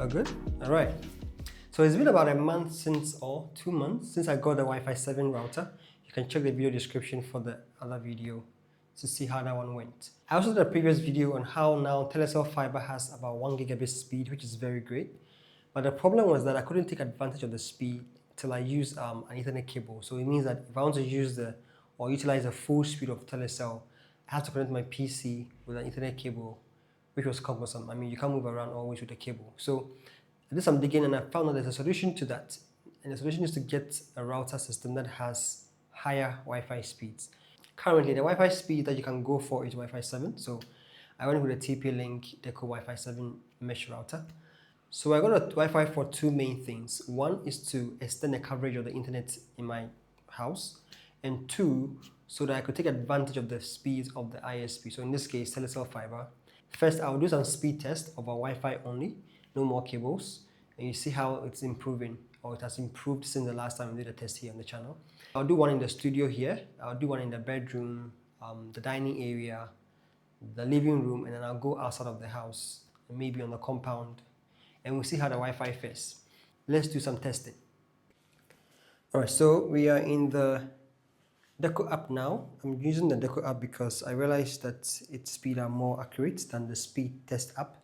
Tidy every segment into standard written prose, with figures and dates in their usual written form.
good. All right. So it's been about a month since, or 2 months, since I got the Wi-Fi 7 router. You can check the video description for the other video to see how that one went. I also did a previous video on how now Telecel fiber has about 1 gigabit speed, which is very great. But the problem was that I couldn't take advantage of the speed till I used an Ethernet cable. So it means that if I want to use or utilize the full speed of Telecel, I have to connect my PC with an Ethernet cable, which was cumbersome. I mean, you can't move around always with the cable. So I did some digging and I found that there's a solution to that. And the solution is to get a router system that has higher Wi-Fi speeds. Currently, the Wi-Fi speed that you can go for is Wi-Fi 7. So I went with a TP-Link Deco Wi-Fi 7 mesh router. So I got a Wi-Fi for two main things. One is to extend the coverage of the internet in my house, and two, so that I could take advantage of the speeds of the ISP. So in this case, Telecel fiber. First, I'll do some speed test of a Wi-Fi only, no more cables, and you see how it's improving, or it has improved since the last time we did a test here on the channel. I'll do one in the studio here, I'll do one in the bedroom, the dining area, the living room, and then I'll go outside of the house, maybe on the compound, and we'll see how the Wi-Fi fares. Let's do some testing. All right, so we are in the Deco app now. I'm using the Deco app because I realized that its speed are more accurate than the speed test app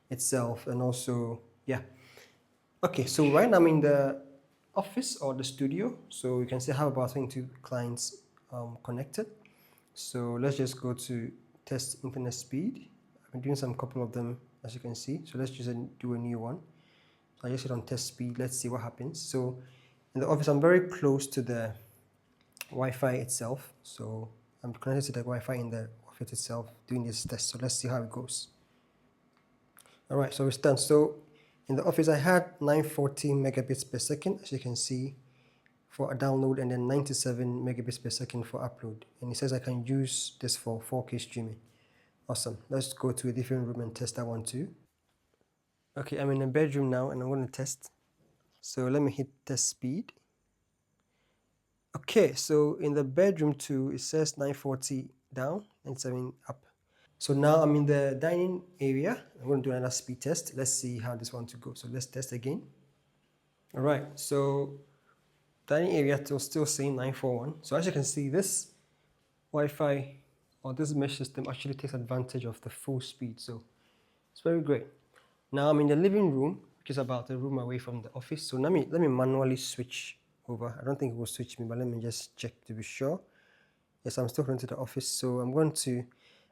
itself, and also, yeah. Okay, so right now I'm in the office or the studio, so you can see I have about 22 clients connected. So let's just go to test internet speed. I've been doing some couple of them, as you can see. So let's just do a new one. So I just hit on test speed. Let's see what happens. So in the office, I'm very close to the Wi-Fi itself. So I'm connected to the Wi-Fi in the office itself doing this test. So let's see how it goes. All right, so it's done. So in the office, I had 940 megabits per second, as you can see, for a download, and then 97 megabits per second for upload. And it says I can use this for 4K streaming. Awesome. Let's go to a different room and test that one too. Okay, I'm in a bedroom now and I'm going to test. So let me hit test speed. Okay, so in the bedroom too, it says 940 down, 97 up. So now I'm in the dining area. I'm going to do another speed test. Let's see how this one to go. So let's test again. All right, so dining area still saying 941. So as you can see, this Wi-Fi or this mesh system actually takes advantage of the full speed. So it's very great. Now I'm in the living room, which is about a room away from the office. So let me manually switch over. I don't think it will switch me, but let me just check to be sure. Yes, I'm still connected to the office. So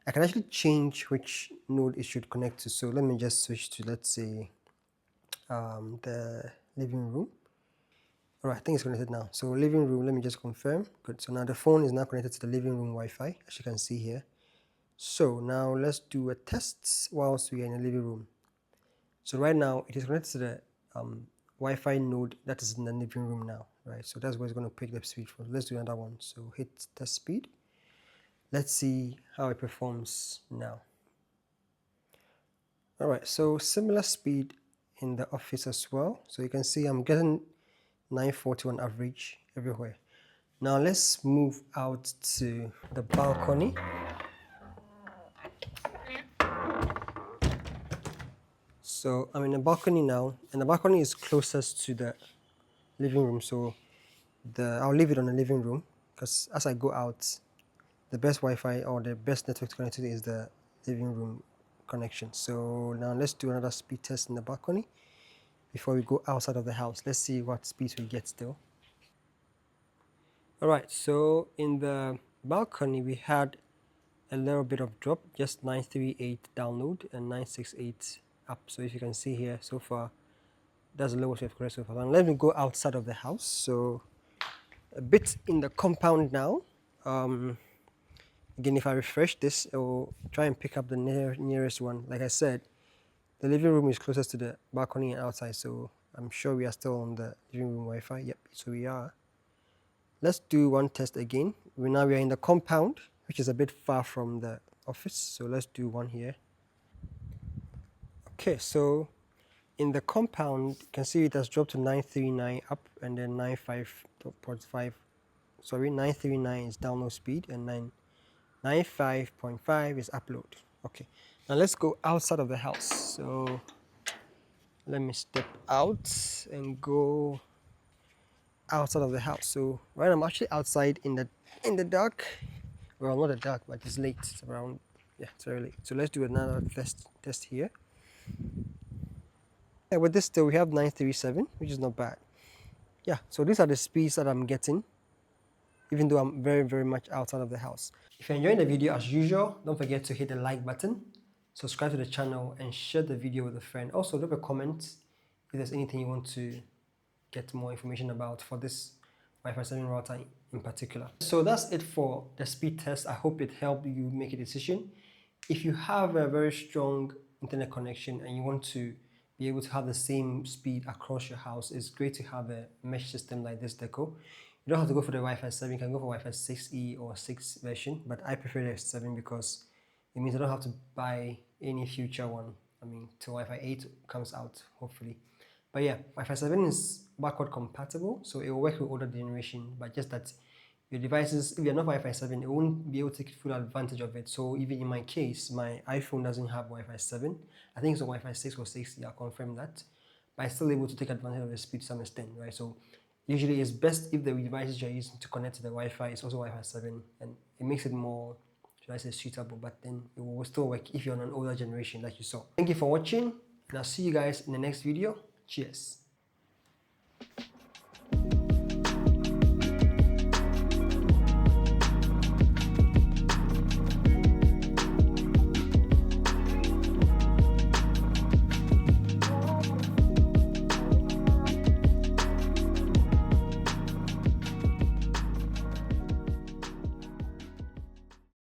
I can actually change which node it should connect to. So let me just switch to, let's say, the living room. All right, I think it's connected now. So living room, let me just confirm. Good. So now the phone is now connected to the living room Wi-Fi, as you can see here. So now let's do a test whilst we are in the living room. So right now it is connected to the Wi-Fi node that is in the living room now, right? So that's where it's going to pick the speed from. Let's do another one. So hit test speed. Let's see how it performs now. All right, so similar speed in the office as well. So you can see I'm getting 940 on average everywhere. Now let's move out to the balcony. So I'm in the balcony now, and the balcony is closest to the living room. So I'll leave it on the living room, because as I go out, the best Wi-Fi or the best network connectivity is the living room connection. So now let's do another speed test in the balcony before we go outside of the house. Let's see what speeds we get still. All right, so in the balcony, we had a little bit of drop, just 938 download and 968 up. So if you can see here, so far, that's the lowest we've corrected so far. And let me go outside of the house. So a bit in the compound now. Again, if I refresh this, it will try and pick up the nearest one. Like I said, the living room is closest to the balcony and outside, so I'm sure we are still on the living room Wi-Fi. Yep, so we are. Let's do one test again. Now we are in the compound, which is a bit far from the office. So let's do one here. Okay, so in the compound, you can see it has dropped to 939 up and then 95.5. Sorry, 939 is download speed and 95.5 is upload. Okay, now let's go outside of the house. So Let me step out and go outside of the house. So right now I'm actually outside in the dark. Well, not the dark, but it's late. It's around, yeah, it's very late. So let's do another test here. Yeah, with this still we have 937, which is not bad. Yeah, so these are the speeds that I'm getting, even though I'm very much outside of the house. If you're enjoying the video as usual, don't forget to hit the like button, subscribe to the channel, and share the video with a friend. Also, leave a comment if there's anything you want to get more information about for this Wi-Fi 7 router in particular. So that's it for the speed test. I hope it helped you make a decision. If you have a very strong internet connection and you want to be able to have the same speed across your house, it's great to have a mesh system like this Deco. You don't have to go for the Wi-Fi 7, you can go for Wi-Fi 6E or 6 version, but I prefer the 7 because it means I don't have to buy any future one. I mean, till Wi-Fi 8 comes out, hopefully. But yeah, Wi-Fi 7 is backward compatible, so it will work with older generation, but just that your devices, if you're not Wi-Fi 7, it won't be able to take full advantage of it. So even in my case, my iPhone doesn't have Wi-Fi 7. I think it's on Wi-Fi 6 or 6E, I'll confirm that. But I'm still able to take advantage of the speed to some extent, right? So usually it's best if the devices you're using to connect to the Wi-Fi is also Wi-Fi 7, and it makes it more, should I say, suitable, but then it will still work if you're on an older generation like you saw. Thank you for watching, and I'll see you guys in the next video. Cheers.